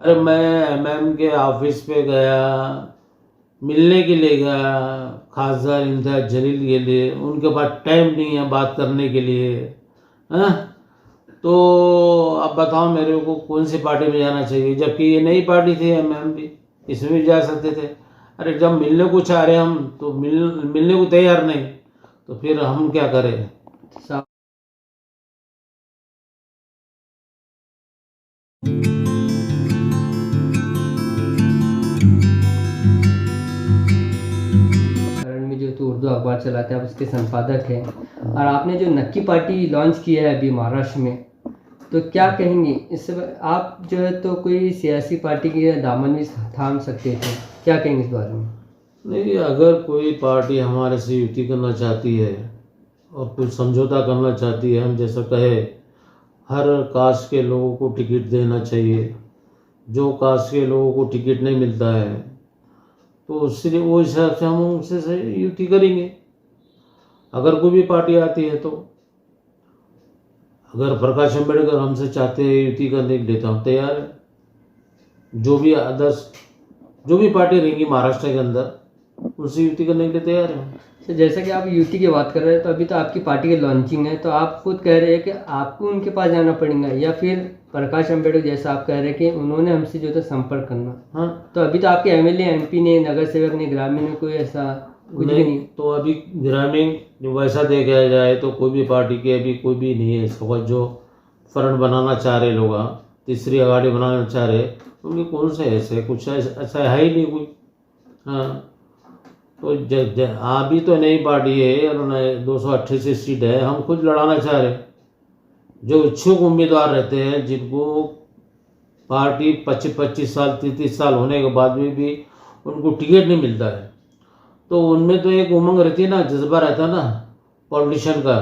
अरे मैं एमएम के ऑफिस पे गया, मिलने के लिए गया खासदार इम्तियाज जलील के लिए, उनके पास टाइम नहीं है बात करने के लिए। हाँ, तो अब बताओ मेरे को कौन सी पार्टी में जाना चाहिए, जबकि ये नई पार्टी थी एमएम भी, इसमें भी जा सकते थे। अरे जब मिलने को चाह रहे हम तो मिलने को तैयार नहीं, तो फिर हम क्या करें। सा- कारण में जो तो उर्दू अखबार चलाते हैं, आप उसके संपादक हैं, और आपने जो नक्की पार्टी लॉन्च किया है अभी महाराष्ट्र में, तो क्या कहेंगे इससे? आप जो है तो कोई सियासी पार्टी की दामन भी थाम सकते थे, क्या कहेंगे इस बारे में? नहीं, अगर कोई पार्टी हमारे से युति करना चाहती है और कुछ समझौता करना चाहती है, हम जैसा कहे हर कास्ट के लोगों को टिकट देना चाहिए, जो कास्ट के लोगों को टिकट नहीं मिलता है तो उससे वो हिसाब से हम उनसे से युति करेंगे, अगर कोई भी पार्टी आती है तो। अगर प्रकाश अम्बेडकर हमसे चाहते हैं युति करने के लिए तो हम तैयार हैं। जो भी अदर्स जो भी पार्टी रहेंगी महाराष्ट्र के अंदर उनसे युति करने के लिए तैयार हैं। तो जैसा कि आप यूटी की बात कर रहे हैं, तो अभी तो आपकी पार्टी की लॉन्चिंग है, तो आप खुद कह रहे हैं कि आपको उनके पास जाना पड़ेगा, या फिर प्रकाश अम्बेडकर जैसा आप कह रहे हैं कि उन्होंने हमसे जो था संपर्क करना? हाँ, तो अभी तो आपके एमएलए एमपी ने, नगर सेवक ने, ग्रामीण ने कोई ऐसा कुछ भी नहीं? तो अभी ग्रामीण जो वैसा देखा जाए तो कोई भी पार्टी के अभी कोई भी नहीं है इसके बाद जो फ्रंट बनाना चाह रहे लोग, तीसरी आघाड़ी बनाना चाह रहे, उनके कौन से ऐसे कुछ ऐसा है ही नहीं कोई। हाँ, तो अभी तो नई पार्टी है और 288 सीट है, हम खुद लड़ाना चाह रहे। जो इच्छुक उम्मीदवार रहते हैं जिनको पार्टी 25-25 साल 33 साल होने के बाद भी उनको टिकट नहीं मिलता है, तो उनमें तो एक उमंग रहती है ना, जज्बा रहता है ना पॉलिटिशियन का,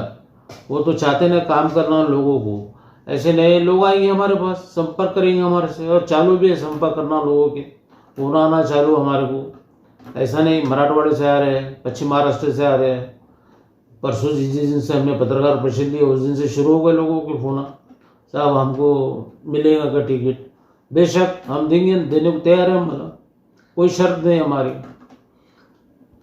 वो तो चाहते ना काम करना लोगों को। ऐसे नए लोग आएंगे हमारे पास, संपर्क करेंगे हमारे से, और चालू भी है संपर्क करना लोगों के, फोन आना चालू हमारे को। ऐसा नहीं मराठवाड़े से आ रहे हैं, पश्चिम महाराष्ट्र से आ रहे हैं, परसों जिस दिन से हमने पत्रकार परिषद ली उस दिन से शुरू हो गए लोगों के फोन, साहब हमको मिलेगा का टिकट, बेशक हम देंगे, देने को तैयार है हम, कोई शर्त नहीं हमारी।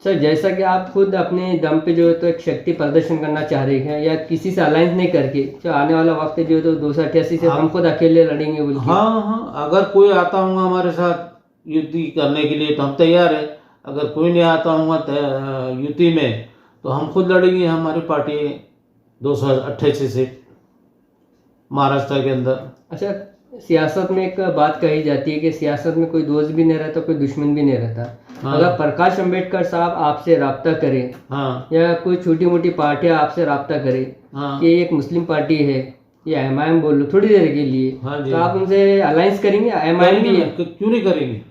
सर, जैसा कि आप खुद अपने दम पे जो है तो एक शक्ति प्रदर्शन करना चाह रहे हैं, या किसी से अलायंस नहीं करके, जो आने वाला वक्त है जो है तो 288 से हम खुद अकेले लड़ेंगे बोल के? हाँ हाँ, अगर कोई आता होगा हमारे साथ युति करने के लिए तो हम तैयार है, अगर कोई नहीं आता होगा युति में तो हम खुद लड़ेंगे। हमारी पार्टी 288 से महाराष्ट्र के अंदर। अच्छा, सियासत में एक बात कही जाती है कि सियासत में कोई दोस्त भी नहीं रहता, कोई दुश्मन भी नहीं रहता। हाँ, अगर प्रकाश अम्बेडकर साहब आपसे राब्ता करे, हाँ, या कोई छोटी मोटी पार्टियां आपसे राब्ता करे हाँ, कि एक मुस्लिम पार्टी है या एमआईएम बोल लो थोड़ी देर के लिए, हाँ जी, तो आप उनसे अलायंस करेंगे? एमआईएम भी है। क्यों नहीं करेंगे,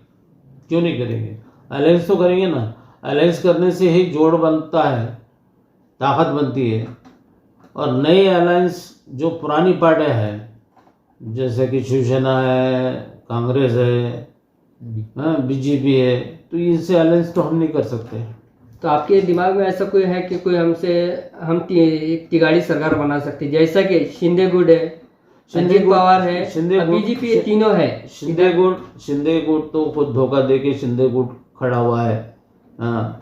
क्यों नहीं करेंगे, अलायंस तो करेंगे ना। अलायंस करने से ही जोड़ बनता है, ताकत बनती है। और नई अलायंस जो पुरानी पार्टियां हैं जैसे कि शिवसेना है, कांग्रेस है, बीजेपी है, तो इनसे अलायंस तो हम नहीं कर सकते। तो आपके दिमाग में ऐसा कोई है कि कोई हम एक तिगाड़ी सरकार बना सकते, जैसा कि शिंदे गुट है, अजित पवार है, बीजेपी, तीनों है? शिंदे गुट तो खुद धोखा दे के शिंदे गुट खड़ा हुआ है। हाँ,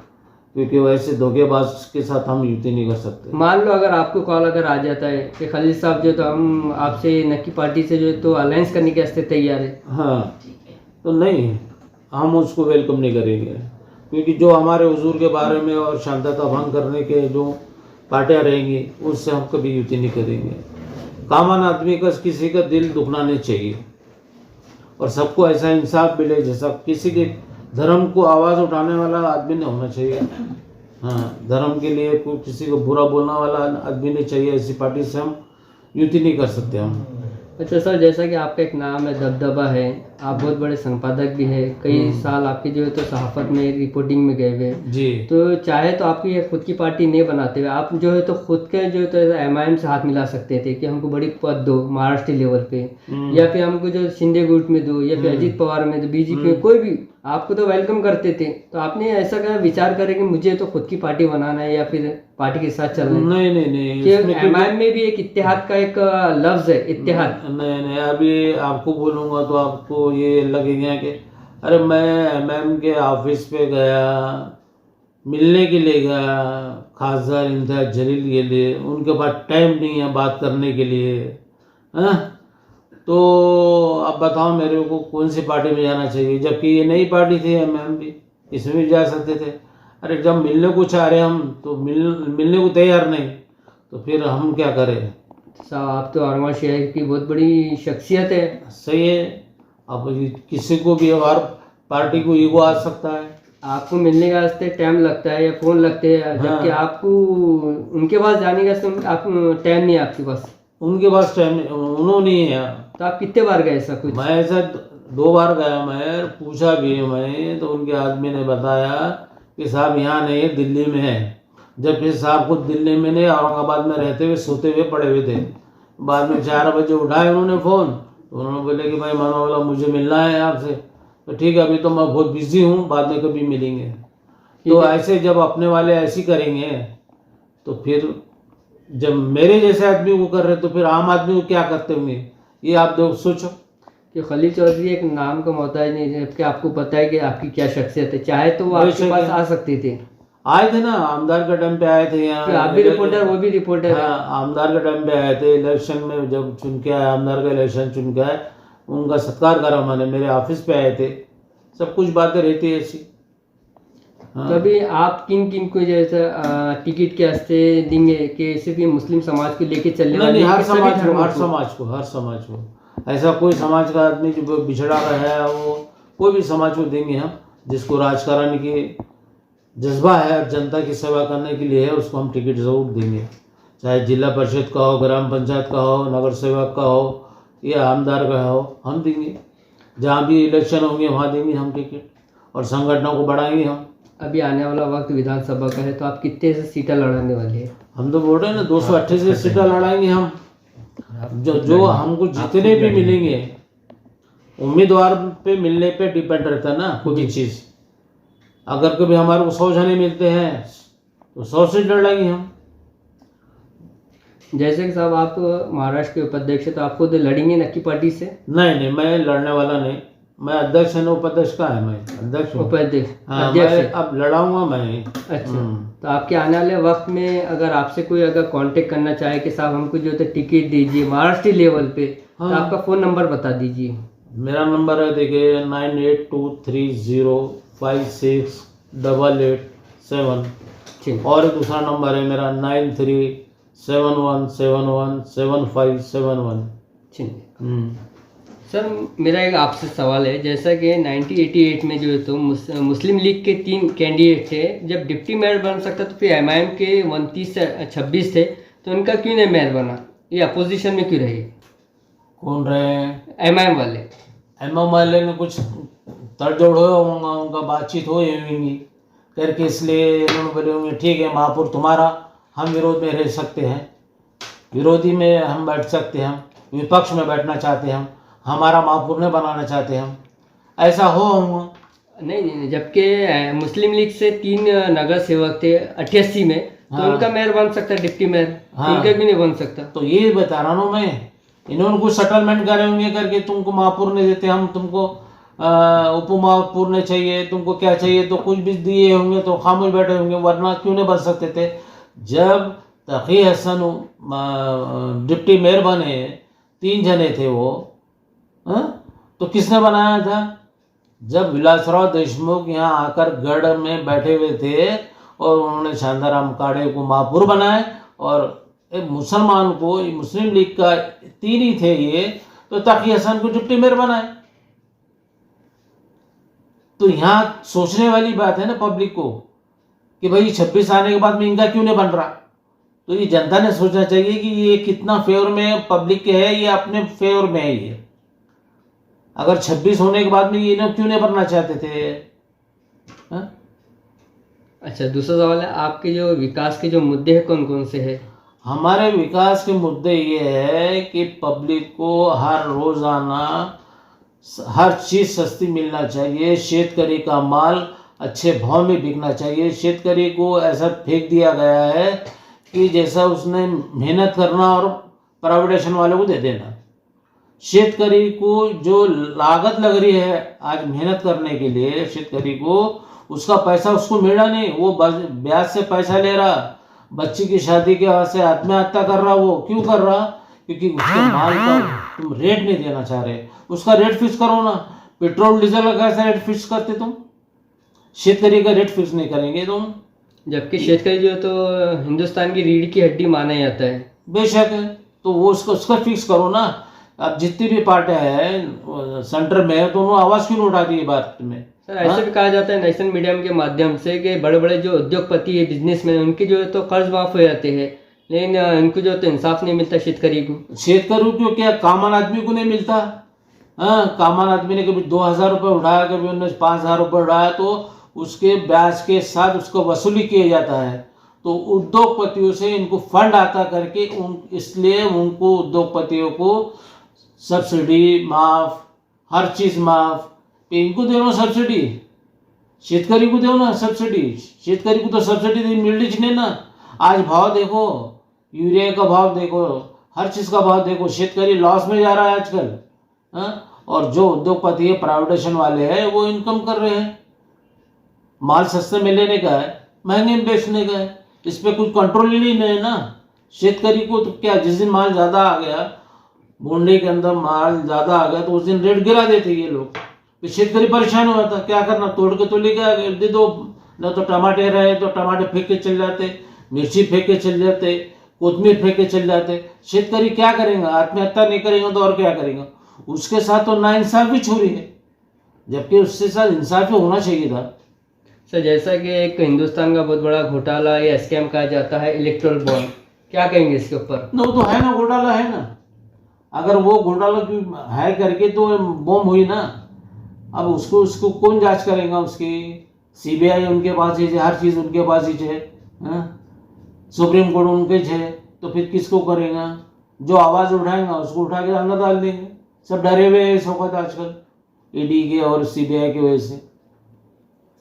क्योंकि वैसे धोखेबाज के साथ हम युति नहीं कर सकते। मान लो अगर आपको कॉल अगर आ जाता है कि खलील साहब जो तो हम आपसे नक्की पार्टी से जो तो अलायंस करने के वास्ते तैयार है, हाँ, तो नहीं, हम उसको वेलकम नहीं करेंगे, क्योंकि जो हमारे हुजूर के बारे में और शांतता भंग करने के जो पार्टियां रहेंगी उससे हम कभी युति नहीं करेंगे। कामन आदमी का किसी का दिल दुखना नहीं चाहिए, और सबको ऐसा इंसाफ मिले जैसा किसी के धर्म को आवाज़ उठाने वाला आदमी नहीं होना चाहिए। हाँ, धर्म के लिए कोई किसी को बुरा बोलने वाला आदमी नहीं चाहिए, ऐसी पार्टी से हम युति नहीं कर सकते हम। अच्छा सर, जैसा कि आपका एक नाम है, दबदबा है, आप बहुत बड़े संपादक भी है, कई साल आपके जो है तो सहाफत में रिपोर्टिंग में गए हुए जी, तो चाहे तो आपकी ये खुद की पार्टी नहीं बनाते हुए आप जो है तो खुद के जो है तो एमआईएम से हाथ मिला सकते थे कि हमको बड़ी पद दो महाराष्ट्र लेवल पे, या फिर हमको जो शिंदे गुट में दो, या फिर अजित पवार में दो, बीजेपी में कोई भी आपको तो वेलकम करते थे, तो आपने ऐसा क्या विचार करे कि मुझे तो खुद की पार्टी बनाना है या फिर पार्टी के साथ चलना है? नहीं नहीं नहीं, कि इसमें क्योंकि एमआईएम में भी एक इत्तेहाद का एक लफ्ज है, इत्तेहाद। नहीं नहीं, अभी आपको बोलूँगा तो आपको ये लगेगा कि अरे मैं एमएम के ऑफिस पे गया, मिलने के लिए गया खासदार इम्तियाज जलील के लिए, उनके पास टाइम नहीं है बात करने के लिए, हाँ। तो अब बताओ मेरे को कौन सी पार्टी में जाना चाहिए, जबकि ये नई पार्टी थी एमएम भी, इसमें भी जा सकते थे। अरे जब मिलने को चाह रहे हम तो मिलने को तैयार नहीं, तो फिर हम क्या करें। साहब आप तो औरंगाबाद शहर की बहुत बड़ी शख्सियत है। सही है, अब किसी को भी हर पार्टी को ईगो आ सकता है। आपको मिलने का वास्ते टाइम लगता है या फोन लगते हैं, जबकि हाँ। आपको उनके पास जाने का आप टाइम नहीं है आपके पास। उनके पास टाइम उन्होंने नहीं है। तो आप कितने बार गए ऐसा कुछ? मैं ऐसा 2 बार गया, मैं पूछा भी है मैं, तो उनके आदमी ने बताया कि साहब यहाँ नहीं है, दिल्ली में है। जब फिर साहब खुद दिल्ली में नहीं, औरंगाबाद में रहते हुए सोते हुए पड़े हुए थे। बाद में 4 बजे उठाए उन्होंने फ़ोन, तो उन्होंने बोले कि भाई मानो वाला मुझे मिलना है आपसे। तो ठीक है, अभी तो मैं बहुत बिजी हूँ, बाद में कभी मिलेंगे। तो ऐसे जब अपने वाले ऐसी करेंगे तो फिर जब मेरे जैसे आदमी को कर रहे तो फिर आम आदमी को क्या करते होंगे, ये आप लोग सोचो। कि खलील चौधरी एक नाम का मोहताज नहीं है, जबकि आपको पता है कि आपकी क्या शख्सियत है, चाहे तो वो आपके पास आ सकते थे। आए थे ना, आमदार के टाइम पे आए थे यहाँ। कि आप भी रिपोर्टर, वो भी रिपोर्टर है। हाँ, आमदार के टाइम पे आए थे, इलेक्शन में जब चुन के आए, आमदार का इलेक्शन चुन के आए, उनका सत्कार करा मैंने, मेरे ऑफिस पे आए थे। सब कुछ बातें रहती है ऐसी। हाँ। तो अभी आप किन किन को जैसे टिकट के वास्ते देंगे कि सिर्फ ये मुस्लिम समाज को लेके चलने नहीं वाले नहीं, हैं हर कि सभी समाज को, धर्मों हर समाज को, हर समाज को। ऐसा कोई समाज का आदमी जो बिछड़ा रहा है, वो कोई भी समाज को देंगे हम, जिसको राजकारण की जज्बा है, जनता की सेवा करने के लिए है, उसको हम टिकट ज़रूर देंगे। चाहे जिला परिषद का हो, ग्राम पंचायत का हो, नगर सेवक का हो या आमदार का हो, हम देंगे। जहाँ भी इलेक्शन होंगे वहाँ देंगे हम टिकट, और संगठनों को बढ़ाएंगे हम। अभी आने वाला वक्त विधानसभा का है, तो आप कितने से सीटें लड़ने वाले हैं? हम तो बोल रहे हैं ना, 228 सीटें लड़ाएंगे हम। जो हमको जितने भी मिलेंगे, उम्मीदवार पे मिलने पे डिपेंड रहता है ना कोई भी चीज़। अगर कभी हमारे को 100 जने मिलते हैं तो 100 सीट लड़ाएंगे हम। जैसे कि साहब आप महाराष्ट्र के उपाध्यक्ष हैं, तो आप खुद लड़ेंगे नक्की पार्टी से? नहीं नहीं, मैं लड़ने वाला नहीं। मैं अध्यक्ष है ना, उपाध्यक्ष का है, मैं अध्यक्ष हूँ। उपाध्यक्ष, हाँ, अध्यक्ष मैं है। अब लड़ाऊंगा मैं। अच्छा, तो आपके आने वाले वक्त में अगर आपसे कोई अगर कांटेक्ट करना चाहे कि साहब हमको जो है टिकट दीजिए महाराष्ट्र लेवल पे, तो हाँ। आपका फ़ोन नंबर बता दीजिए। मेरा नंबर है, देखिए 9823056887। ठीक। और एक दूसरा नंबर है मेरा 9371717571। ठीक। हम्म। सर मेरा एक आपसे सवाल है, जैसा कि 1988 में जो है तो मुस्लिम लीग के 3 कैंडिडेट थे, जब डिप्टी मेयर बन सकता तो फिर एमआईएम के 29 से 26 थे, तो उनका क्यों नहीं मेयर बना? ये अपोजिशन में क्यों रहे? कौन रहे? एमआईएम वाले। एमएम वाले ने कुछ तड़जोड़ हो होगा, उनका बातचीत हो होंगी करके, इसलिए इन्होंने बोले होंगे ठीक है महापुर तुम्हारा, हम विरोध में रह सकते हैं, विरोधी में हम बैठ सकते हैं, हम विपक्ष में बैठना चाहते हैं, हम हमारा महापुर ने बनाना चाहते हैं हम, ऐसा हो होगा। नहीं, जबकि मुस्लिम लीग से 3 नगर सेवक थे 88 में, तो हाँ। उनका मेयर बन सकता है डिप्टी मेयर, हाँ। इनका क्यों नहीं बन सकता? तो ये बता रहा हूँ मैं, इन्होंने कुछ सेटलमेंट करे होंगे करके, तुमको महापुर नहीं देते हम, तुमको उप महापुर नहीं चाहिए, तुमको क्या चाहिए, तो कुछ भी दिए होंगे तो खामोश बैठे होंगे, वरना क्यों नहीं बन सकते थे। जब तकी हसन डिप्टी मेयर बने, 3 जने थे वो, तो किसने बनाया था? जब विलासराव देशमुख यहाँ आकर गढ़ में बैठे हुए थे और उन्होंने शांताराम काड़े को महापुर बनाए, और एक मुसलमान को, मुस्लिम लीग का 3 ही थे ये, तो तकी हसन को डिप्टी मेयर बनाए। तो यहाँ सोचने वाली बात है ना पब्लिक को कि भाई 26 आने के बाद में इनका क्यों नहीं बन रहा। तो ये जनता ने सोचना चाहिए कि ये कितना फेवर में पब्लिक के है, ये अपने फेवर में है ये। अगर 26 होने के बाद में ये लोग क्यों नहीं बनना चाहते थे? हा? अच्छा, दूसरा सवाल है, आपके जो विकास के जो मुद्दे हैं कौन कौन से हैं? हमारे विकास के मुद्दे ये है कि पब्लिक को हर रोज़ाना हर चीज़ सस्ती मिलना चाहिए, शेतकरी का माल अच्छे भाव में बिकना चाहिए। शेतकरी को ऐसा फेंक दिया गया है कि जैसा उसने मेहनत करना और प्राइवेटाइजेशन वालों को दे देना। शेतकरी को जो लागत लग रही है आज मेहनत करने के लिए, शेतकरी को उसका पैसा उसको मिला नहीं, वो ब्याज से पैसा ले रहा, बच्ची की शादी के वास्ते आत्महत्या कर रहा। वो क्यों कर रहा? क्योंकि उसके माल का तुम रेट नहीं देना चाह रहे। उसका रेट फिक्स करो ना। पेट्रोल डीजल का कैसा रेट फिक्स करते तुम? शेतकरी का रेट फिक्स नहीं करेंगे तुम। जबकि शेतकरी जो है तो हिंदुस्तान की रीढ़ की हड्डी माना जाता है। बेशक है, तो वो उसका फिक्स करो ना। अब जितनी भी पार्टियां हैं सेंटर में तो उन्होंने आवाज क्यों नहीं उठाती है बात में? सर ऐसे भी कहा जाता है नेशनल मीडिया के माध्यम से कि बड़े बड़े जो उद्योगपति है, बिजनेसमैन, उनके जो है तो कर्ज माफ हो जाते हैं, लेकिन इनको जो तो इंसाफ नहीं मिलता शेतकरी को। शेतकरी को क्या कामन आदमी को नहीं मिलता? हाँ, कामन आदमी ने कभी 2,000 रुपये उठाया, कभी उन्होंने 5,000 रुपये उठाया, तो उसके ब्याज के साथ उसको वसूली किया जाता है। तो उद्योगपतियों से इनको फंड आता करके इसलिए उनको उद्योगपतियों को सब्सिडी माफ, हर चीज़ माफ। इनको दे ना सब्सिडी, शेतकरी को दो ना सब्सिडी। शेतकरी को तो सब्सिडी मिल रही नहीं ना। आज भाव देखो, यूरिया का भाव देखो, हर चीज़ का भाव देखो, शेतकरी लॉस में जा रहा है आजकल। हाँ, और जो उद्योगपति है, प्राइवेटाइजेशन वाले हैं, वो इनकम कर रहे हैं। माल सस्ते में लेने का है, महंगे में बेचने का है, इस पर कुछ कंट्रोल ही नहीं है ना। शेतकरी को तो क्या, जिस दिन माल ज़्यादा आ गया, मंडी के अंदर माल ज़्यादा आ गया, तो उस दिन रेट गिरा देते ये लोग। तो शेतकरी परेशान हुआ था, क्या करना, तोड़ के तो लेके दे दो। न तो टमाटे रहे तो टमाटे फेंक के चल जाते, मिर्ची फेंक के चल जाते, कोतमीर फेंक के चल जाते। शेतकरी क्या करेगा? आत्महत्या नहीं करेगा तो और क्या करेगा? उसके साथ तो नाइंसाफी छुरी है, जबकि उसके साथ इंसाफी होना चाहिए था। सर जैसा कि एक हिंदुस्तान का बहुत बड़ा घोटाला या स्कैम कहा जाता है इलेक्ट्रल बॉन्ड, क्या कहेंगे इसके ऊपर? वो तो है ना, घोटाला है ना। अगर वो घोटाला क्यों है करके तो बम हुई ना। अब उसको कौन जांच करेगा? उसकी सीबीआई उनके पास ही है, हर चीज़ उनके पास ही है। सुप्रीम कोर्ट उनके है, तो फिर किसको करेगा? जो आवाज़ उठाएगा उसको उठा के अंदर डाल देंगे। सब डरे हुए हैं इस वक्त आजकल ईडी के और सीबीआई की वजह से।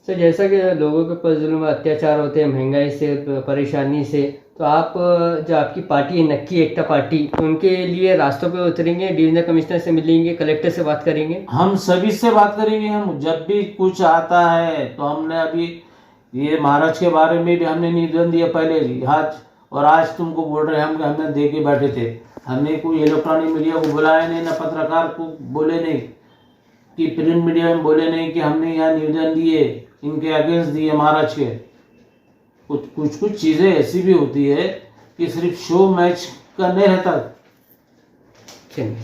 सर जैसा कि लोगों के ऊपर जुल्म अत्याचार होते हैं, महंगाई से, परेशानी से, तो आप जो आपकी पार्टी है नक्की एकता पार्टी, तो उनके लिए रास्तों पे उतरेंगे, डिवीजनल कमिश्नर से मिलेंगे, कलेक्टर से बात करेंगे? हम सभी से बात करेंगे। हम जब भी कुछ आता है तो हमने अभी ये महाराज के बारे में भी हमने निवेदन दिया पहले ही आज, और आज तुमको बोल रहे हैं हमने दे के बैठे थे। हमने कोई इलेक्ट्रॉनिक मीडिया को बुलाया नहीं, ना पत्रकार को बोले नहीं, कि प्रिंट मीडिया में बोले नहीं कि हमने यहाँ निवेदन दिए, इनके अगेंस्ट दिए महाराज के। कुछ चीज़ें ऐसी भी होती है कि सिर्फ शो मैच का नहीं रहता। चलिए।